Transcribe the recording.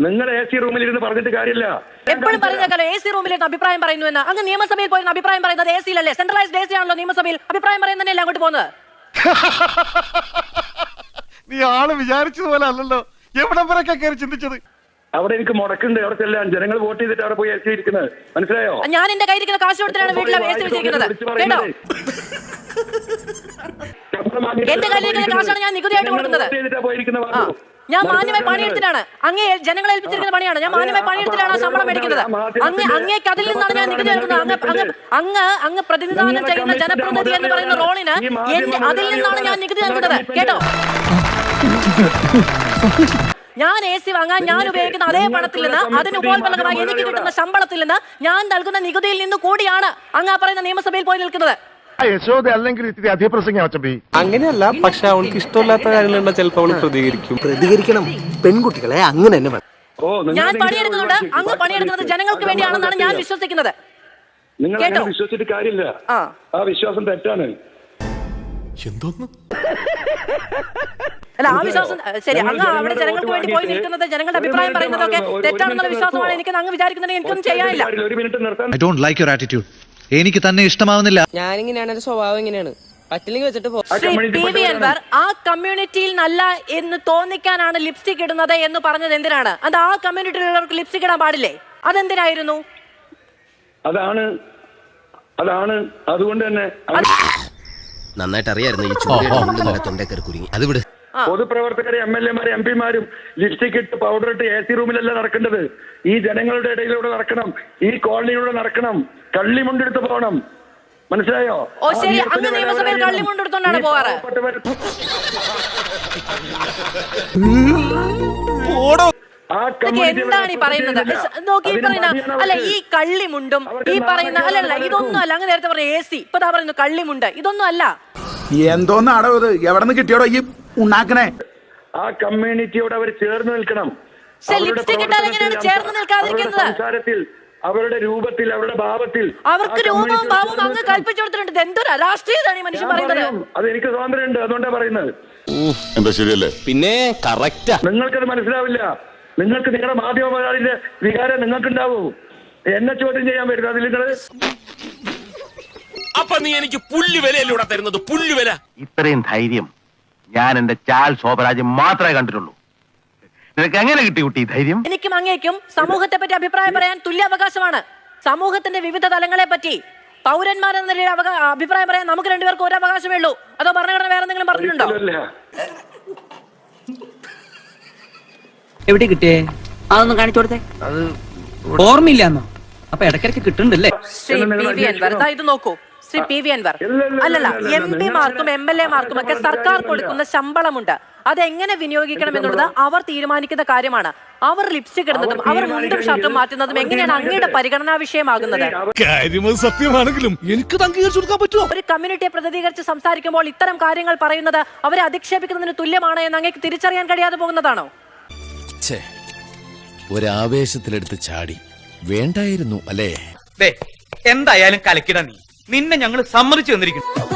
നിങ്ങൾ AC റൂമിൽ ഇരുന്ന് പറഞ്ഞിട്ട് കാര്യമില്ല. എപ്പോഴും പറയുന്ന AC റൂമിലിരുന്ന് അഭിപ്രായം പറയുന്നു എന്ന്. അങ്ങ് നിയമസഭയിൽ പോയിരുന്ന അഭിപ്രായം പറയുന്നത് AC യിലല്ലേ? സെൻട്രലൈസ്ഡ് AC ആണല്ലോ നിയമസഭയിൽ. അഭിപ്രായം പറയുന്നതന്നെയല്ലേ അങ്ങോട്ട് പോകുന്നത്? നീ ആള് വിചാരിച്ചതുപോലെ അല്ലല്ലോ. എവിടം വരെയൊക്കെ കയറി ചിന്തിച്ചത്? അവിടെ എനിക്ക് മുടക്കുണ്ട്. അവിടെ ചെല്ലാൻ ജനങ്ങൾ വോട്ട് ചെയ്തിട്ട് അവിടെ പോയി AC ഇരിക്കുന്നത് മനസ്സിലായോ? ഞാൻ എന്റെ കയ്യിരിക്കുന്ന കാശ് കൊടുത്തിട്ടാണ് വീട്ടിലെ AC വെച്ചിരിക്കുന്നത്. കേട്ടോ, എന്റെ കയ്യിലിരിക്കുന്ന കാശാണ് ഞാൻ നികുതിയായിട്ട് കൊടുക്കുന്നത്. ഞാൻ മാന്യമായി പണിയെടുത്തിട്ടാണ്. അങ്ങേ ജനങ്ങളെ ഏൽപ്പിച്ചിരിക്കുന്ന പണിയാണ്. ഞാൻ മാന്യമായി പണിയെടുത്തിട്ടാണ് ആ ശമ്പളം മേടിക്കുന്നത്. അങ്ങേക്ക് അതിൽ നിന്നാണ് ഞാൻ നികുതി നൽകുന്നത്. അങ്ങ് പ്രതിനിധാനം ചെയ്യുന്ന ജനപ്രതിനിധി എന്ന് പറയുന്ന റോളിന് അതിൽ നിന്നാണ് ഞാൻ നികുതി നൽകുന്നത്. കേട്ടോ, ഞാൻ AC വാങ്ങാൻ ഞാൻ ഉപയോഗിക്കുന്ന അതേ പണത്തിൽ നിന്ന്, അതിന് ഉപോത്പന്നമായി എനിക്ക് കിട്ടുന്ന ശമ്പളത്തിൽ നിന്ന്, ഞാൻ നൽകുന്ന നികുതിയിൽ നിന്ന് കൂടിയാണ് അങ്ങ് ആ പറയുന്ന നിയമസഭയിൽ പോയി നിൽക്കുന്നത്. അല്ലെങ്കിൽ ഇത്തിരി അധിപ്രസംഗം. അങ്ങനെയല്ല, പക്ഷെ അവൾക്ക് ഇഷ്ടമില്ലാത്ത കാര്യങ്ങളുണ്ട്, ചിലപ്പോൾ അവൾ പ്രതികരിക്കണം. പെൺകുട്ടികളെ അങ്ങനെ തന്നെ ഞാൻ പണിയെടുക്കുന്നുണ്ട്. അങ്ങ് പണിയെടുക്കുന്നത് ജനങ്ങൾക്ക് വേണ്ടിയാണെന്നാണ് ഞാൻ വിശ്വസിക്കുന്നത്. നിങ്ങൾ വിശ്വസിച്ചിട്ട് കാര്യമില്ല. ആ വിശ്വാസം തെറ്റാണ്. അല്ല, ആ വിശ്വാസം ശരി. അങ്ങ് അവിടെ ജനങ്ങൾക്ക് വേണ്ടി പോയി നിൽക്കുന്നത്, ജനങ്ങളുടെ അഭിപ്രായം പറയുന്നതൊക്കെ തെറ്റാണെന്നുള്ള വിശ്വാസമാണ് എനിക്ക്. അങ്ങ് വിചാരിക്കുന്നുണ്ടെങ്കിൽ എനിക്കൊന്നും ചെയ്യാനില്ല. എനിക്ക് തന്നെ ഇഷ്ടമാവുന്നില്ല. ഞാനിങ്ങനെയാണ്, എന്റെ സ്വഭാവം ഇങ്ങനെയാണ്. പറ്റില്ലെങ്കിൽ വെച്ചിട്ട് PV അൻവർ ആ കമ്മ്യൂണിറ്റിയിൽ നല്ല എന്ന് തോന്നിക്കാനാണ് ലിപ്സ്റ്റിക് ഇടുന്നത് എന്ന് പറഞ്ഞത് എന്തിനാണ്? അത് ആ കമ്മ്യൂണിറ്റിയിലുള്ളവർക്ക് ലിപ്സ്റ്റിക് ഇടാൻ പാടില്ലേ? അതെന്തിനായിരുന്നു? അതാണ് അതുകൊണ്ട് തന്നെ നന്നായിട്ട് അറിയായിരുന്നു. തൊണ്ടക്കറി കുരുങ്ങി അത് വിട്. പൊതുപ്രവർത്തകരെ, MLA മാരും MP മാരും ലിപ്സ്റ്റിക് ഇട്ട് പൗഡർ ഇട്ട് AC റൂമിലല്ല നടക്കേണ്ടത്. ഈ ജനങ്ങളുടെ ഇടയിലൂടെ നടക്കണം, ഈ കോളനിയിലൂടെ നടക്കണം, കള്ളിമുണ്ടെടുത്ത് പോകണം. മനസ്സിലായോ? ഓ ശരി, അങ്ങ് നിയമസഭയിൽ കള്ളിമുണ്ടെടുത്തോണ്ടാണ് പോവാറ്. എന്താണ് ഈ പറയുന്നത്? നോക്കി പറയുന്ന അല്ല, ഈ കള്ളിമുണ്ടും ഈ പറയുന്ന അല്ലല്ല, ഇതൊന്നും അല്ല. അങ്ങ് നേരത്തെ പറഞ്ഞ AC, ഇപ്പൊ പറയുന്നു കള്ളിമുണ്ട്. ഇതൊന്നും അല്ല. എന്തോന്നാടോ ഇത്? എവിടെ നിന്ന് കിട്ടിയോടോ ഈ ഉണ്ടാക്കണേ? ആ കമ്മ്യൂണിറ്റിയോട് അവർ ചേർന്ന് നിൽക്കണം. ചേർന്ന് നിൽക്കാതിരിക്കുന്നത് സംസാരത്തിൽ, അവരുടെ രൂപത്തിൽ, അവരുടെ ഭാവത്തിൽ. അവർക്ക് രൂപവും ഭാവവും അങ്ങ് കൽപ്പിച്ചു കൊടുത്തിട്ടുണ്ട്. എന്തൊരു രാഷ്ട്രീയതാണ് ഈ മനുഷ്യൻ പറയുന്നത്? അത് എനിക്ക് സ്വാതന്ത്ര്യമുണ്ട്, അതുകൊണ്ടാ പറയുന്നത്. എന്താ ശരിയല്ലേ? പിന്നെ കറക്റ്റാ. നിങ്ങൾക്കത് മനസ്സിലാവില്ല. നിങ്ങൾക്ക് നിങ്ങളുടെ മാധ്യമ വികാരം നിങ്ങൾക്കുണ്ടാവൂ. എന്നെ ചോദ്യം ചെയ്യാൻ വരുന്നത് അതിൽ നിങ്ങള്. അപ്പൊ നീ എനിക്ക് പുല്ലുവിലൂടെ തരുന്നത്? പുല്ലുവില. ഇത്രയും ധൈര്യം ഞാൻ എന്റെ ചാൽ ശോഭരാജ് മാത്രമേ കണ്ടിട്ടുള്ളൂ. നിനക്ക് എങ്ങനെ കിട്ടി കുട്ടി ധൈര്യം? എനിക്കും അങ്ങേക്കും സമൂഹത്തെ പറ്റി അഭിപ്രായം പറയാൻ തുല്യ അവകാശമാണ്. സമൂഹത്തിന്റെ വിവിധ തലങ്ങളെ പറ്റി പൗരന്മാരെന്ന നിലയിൽ അഭിപ്രായം പറയാൻ നമുക്ക് രണ്ടുപേർക്കും ഒരു അവകാശമേ ഉള്ളൂ. അതോ ഭരണഘടന വേറെ എന്തെങ്കിലും പറഞ്ഞിട്ടുണ്ടോ? എവിടെ കിട്ടിയേ? അതൊന്നും കാണിച്ചു കൊടുത്തേ. ഓർമ്മയില്ലാന്നോ? അപ്പൊ ഇടയ്ക്കിടയ്ക്ക് കിട്ടുന്നുണ്ടല്ലേ? ശ്രീ PV അൻവർ, ഇത് നോക്കൂ. ശ്രീ PV അൻവർ, അല്ലല്ല, MP മാർക്കും MLA മാർക്കും ഒക്കെ സർക്കാർ കൊടുക്കുന്ന ശമ്പളമുണ്ട്. അതെങ്ങനെ വിനിയോഗിക്കണം എന്നുള്ളത് അവർ തീരുമാനിക്കുന്ന കാര്യമാണ്. അവർ ലിപ്സ്റ്റിക് ഇടുന്നതും അവർ മുണ്ടും ഷർട്ടും മാറ്റുന്നതും എങ്ങനെയാണ് അങ്ങയുടെ പരിഗണനാ വിഷയമാകുന്നത്? സത്യമാണെങ്കിലും എനിക്ക് അംഗീകരിച്ചു കൊടുക്കാൻ പറ്റുമോ? ഒരു കമ്മ്യൂണിറ്റിയെ പ്രതിനിധീകരിച്ച് സംസാരിക്കുമ്പോൾ ഇത്തരം കാര്യങ്ങൾ പറയുന്നത് അവരെ അധിക്ഷേപിക്കുന്നതിന് തുല്യമാണ് എന്ന് അങ്ങേക്ക് തിരിച്ചറിയാൻ കഴിയാതെ പോകുന്നതാണോ? ഒരാവേശത്തിലെടുത്ത് ചാടി വേണ്ടായിരുന്നു അല്ലേ? എന്തായാലും കലക്കിട നീ. നിന്നെ ഞങ്ങൾ സമ്മതിച്ചു തന്നിരിക്കുന്നു.